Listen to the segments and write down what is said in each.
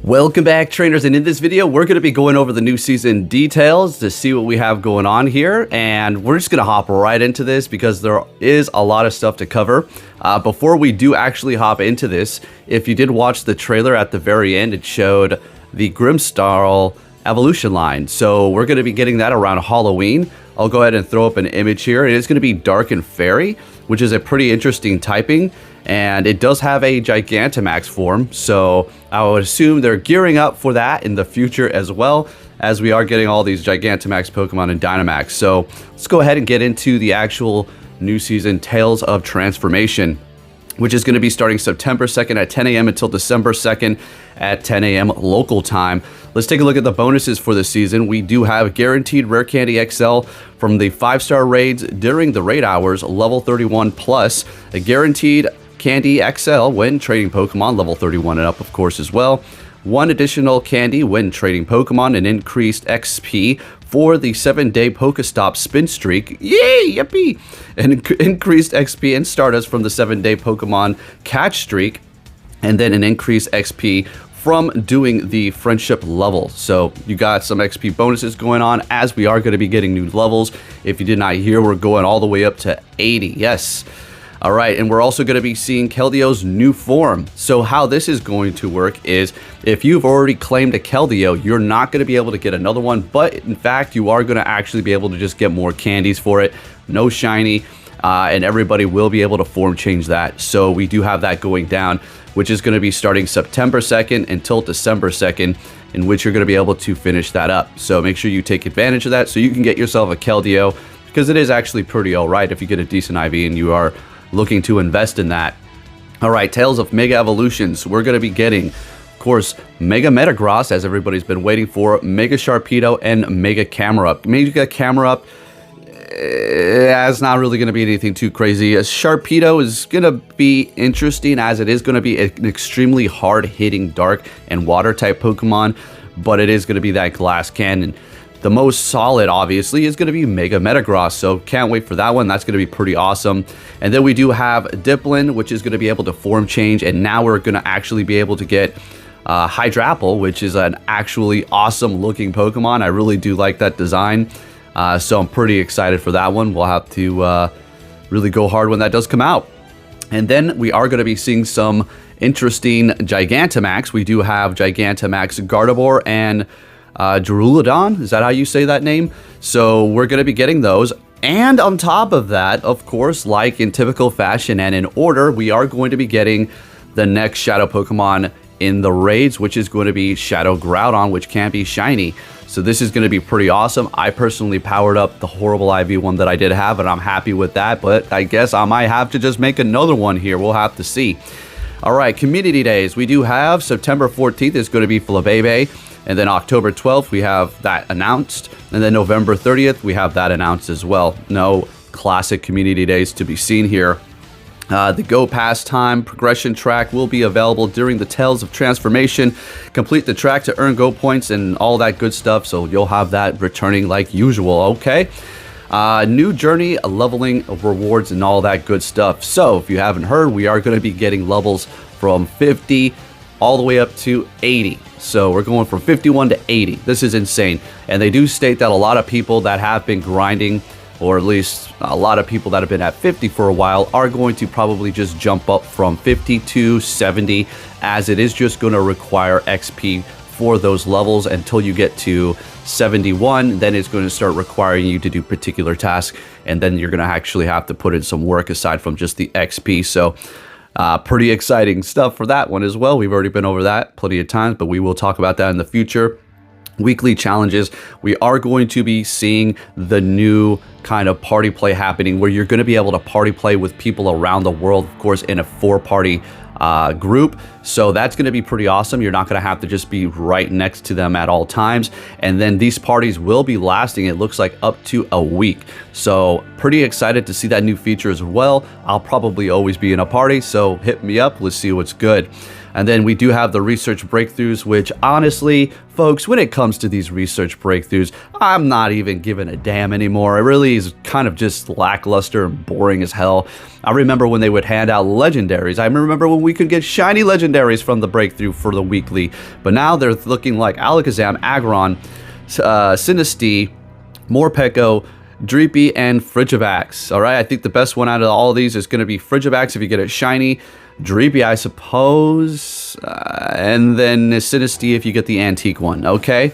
Welcome back, trainers, and in this video we're going to be going over the new season details to see what we have going on here, and we're just going to hop right into this because there is a lot of stuff to cover. Before we do actually hop into this, if you did watch the trailer at the very end, it showed the GRIMMSNARL evolution line, so we're going to be getting that around Halloween. I'll go ahead and throw up an image here. It is going to be Dark and Fairy, which is a pretty interesting typing. And it does have a Gigantamax form, so I would assume they're gearing up for that in the future as well, as we are getting all these Gigantamax Pokemon in Dynamax. So let's go ahead and get into the actual new season Tales of Transformation, which is going to be starting September 2nd at 10 a.m. until December 2nd at 10 a.m. local time. Let's take a look at the bonuses for this season. We do have Guaranteed Rare Candy XL from the 5-star raids during the raid hours, level 31 plus, a Guaranteed Candy XL when trading Pokemon, level 31 and up, of course, as well. One additional candy when trading Pokemon, and increased XP for the 7-day Pokestop spin streak. Yay! Yippee! And increased XP and Stardust from the 7-day Pokemon catch streak, and then an increased XP from doing the friendship level. So you got some XP bonuses going on as we are going to be getting new levels. If you did not hear, we're going all the way up to 80. Yes. All right, and we're also going to be seeing Keldeo's new form. So how this is going to work is if you've already claimed a Keldeo, you're not going to be able to get another one, but in fact, you are going to actually be able to just get more candies for it. No shiny, and everybody will be able to form change that. So we do have that going down, which is going to be starting September 2nd until December 2nd, in which you're going to be able to finish that up. So make sure you take advantage of that so you can get yourself a Keldeo, because it is actually pretty all right if you get a decent IV and you are looking to invest in that. All right, Tales of Mega Evolutions. We're going to be getting, of course, Mega Metagross, as everybody's been waiting for, Mega Sharpedo, and Mega Camerupt. Mega Camerupt, it's not really going to be anything too crazy. Sharpedo is going to be interesting, as it is going to be an extremely hard-hitting Dark and Water type Pokemon, but it is going to be that Glass Cannon. The most solid, obviously, is going to be Mega Metagross, so can't wait for that one. That's going to be pretty awesome. And then we do have Diplin, which is going to be able to form change, and now we're going to actually be able to get Hydrapple, which is an actually awesome-looking Pokemon. I really do like that design, so I'm pretty excited for that one. We'll have to really go hard when that does come out. And then we are going to be seeing some interesting Gigantamax. We do have Gigantamax Gardevoir and Duraludon, is that how you say that name? So we're going to be getting those. And on top of that, of course, like in typical fashion and in order, we are going to be getting the next Shadow Pokemon in the raids, which is going to be Shadow Groudon, which can be shiny. So this is going to be pretty awesome. I personally powered up the horrible IV one that I did have, and I'm happy with that. But I guess I might have to just make another one here. We'll have to see. All right, Community Days. We do have September 14th is going to be Flabébé. And then October 12th, we have that announced. And then November 30th, we have that announced as well. No classic community days to be seen here. The Go Pastime progression track will be available during the Tales of Transformation. Complete the track to earn Go points and all that good stuff. So you'll have that returning like usual, okay? New journey, leveling rewards, and all that good stuff. So if you haven't heard, we are going to be getting levels from 50 all the way up to 80. So we're going from 51 to 80. This is insane. And they do state that a lot of people that have been grinding, or at least a lot of people that have been at 50 for a while, are going to probably just jump up from 50 to 70, as it is just going to require XP for those levels until you get to 71. Then it's going to start requiring you to do particular tasks, and then you're going to actually have to put in some work aside from just the XP. So pretty exciting stuff for that one as well. We've already been over that plenty of times, but we will talk about that in the future. Weekly challenges. We are going to be seeing the new kind of party play happening, where you're going to be able to party play with people around the world, of course, in a 4-party group. So that's going to be pretty awesome. You're not going to have to just be right next to them at all times. And then these parties will be lasting, it looks like, up to a week. So pretty excited to see that new feature as well. I'll probably always be in a party, so hit me up. Let's see what's good. And then we do have the research breakthroughs, which honestly, folks, when it comes to these research breakthroughs, I'm not even giving a damn anymore. It really is kind of just lackluster and boring as hell. I remember when they would hand out legendaries. I remember when we could get shiny legendaries from the breakthrough for the weekly. But now they're looking like Alakazam, Aggron, Sinistea, Morpeko, Dreepy, and Frigivax. All right, I think the best one out of all of these is going to be Frigivax if you get it shiny. Dreepy, I suppose, and then Sinistea if you get the antique one, okay?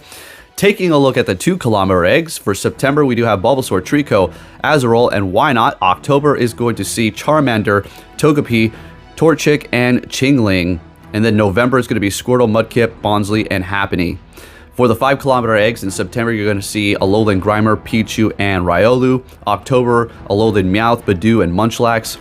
Taking a look at the 2-kilometer eggs, for September we do have Bulbasaur, Trico, Azurill, and why not, October is going to see Charmander, Togepi, Torchic, and Chingling. And then November is going to be Squirtle, Mudkip, Bonsly, and Happiny. For the 5-kilometer eggs in September, you're going to see Alolan Grimer, Pichu, and Riolu. October, Alolan Meowth, Badoo, and Munchlax.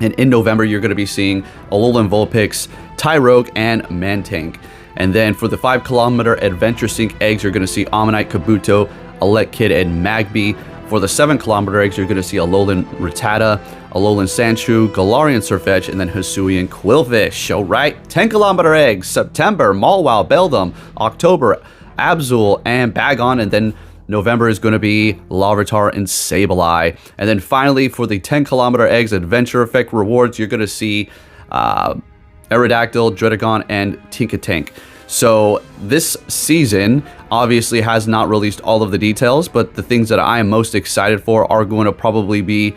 And in November, you're going to be seeing Alolan Vulpix, Tyrogue, and Mantank. And then for the 5-kilometer Adventure Sync eggs, you're going to see Ammonite, Kabuto, Elekid, and Magby. For the 7-kilometer eggs, you're going to see Alolan Rattata, Alolan Sandshrew, Galarian Sirfetch'd, and then Hisuian Quillfish. All right, 10-kilometer eggs, September, Mawile, Beldum. October, Absol, and Bagon. And then November is going to be Larvitar and Sableye. And then finally, for the 10-kilometer eggs Adventure Effect rewards, you're going to see Aerodactyl, Dredagon, and Tinkatank. So this season obviously has not released all of the details, but the things that I am most excited for are going to probably be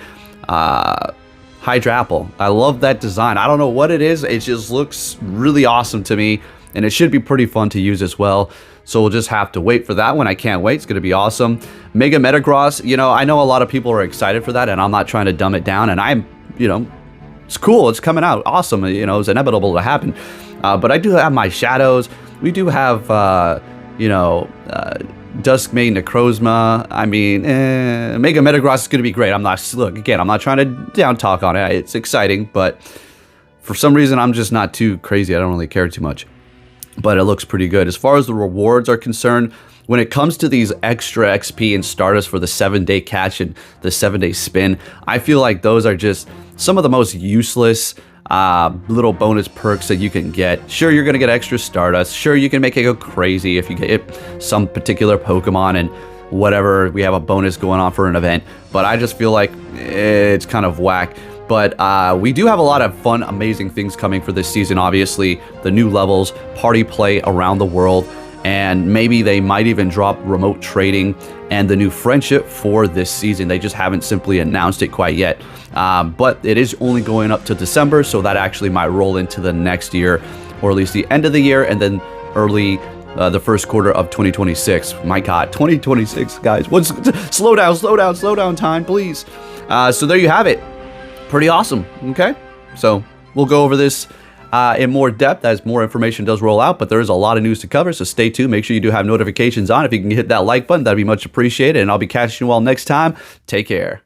Hydrapple. I love that design. I don't know what it is. It just looks really awesome to me, and it should be pretty fun to use as well. So we'll just have to wait for that one. I can't wait. It's going to be awesome. Mega Metagross, you know, I know a lot of people are excited for that, and I'm not trying to dumb it down. And I'm, you know, it's cool. It's coming out. Awesome. You know, it's inevitable to happen. But I do have my shadows. We do have, you know, Duskmane, Necrozma. I mean, Mega Metagross is going to be great. I'm not, look, again, I'm not trying to down talk on it. It's exciting, but for some reason, I'm just not too crazy. I don't really care too much. But it looks pretty good. As far as the rewards are concerned, when it comes to these extra XP and Stardust for the 7-day catch and the 7-day spin, I feel like those are just some of the most useless little bonus perks that you can get. Sure, you're going to get extra Stardust. Sure, you can make it go crazy if you get some particular Pokemon and whatever, we have a bonus going on for an event. But I just feel like it's kind of whack. But we do have a lot of fun, amazing things coming for this season. Obviously, the new levels, party play around the world, and maybe they might even drop remote trading and the new friendship for this season. They just haven't simply announced it quite yet. But it is only going up to December, so that actually might roll into the next year, or at least the end of the year, and then early the first quarter of 2026. My God, 2026, guys. Slow down time, please. So there you have it. Pretty awesome, okay? So we'll go over this in more depth as more information does roll out, but there is a lot of news to cover, so stay tuned. Make sure you do have notifications on. If you can hit that like button, that'd be much appreciated, and I'll be catching you all next time. Take care.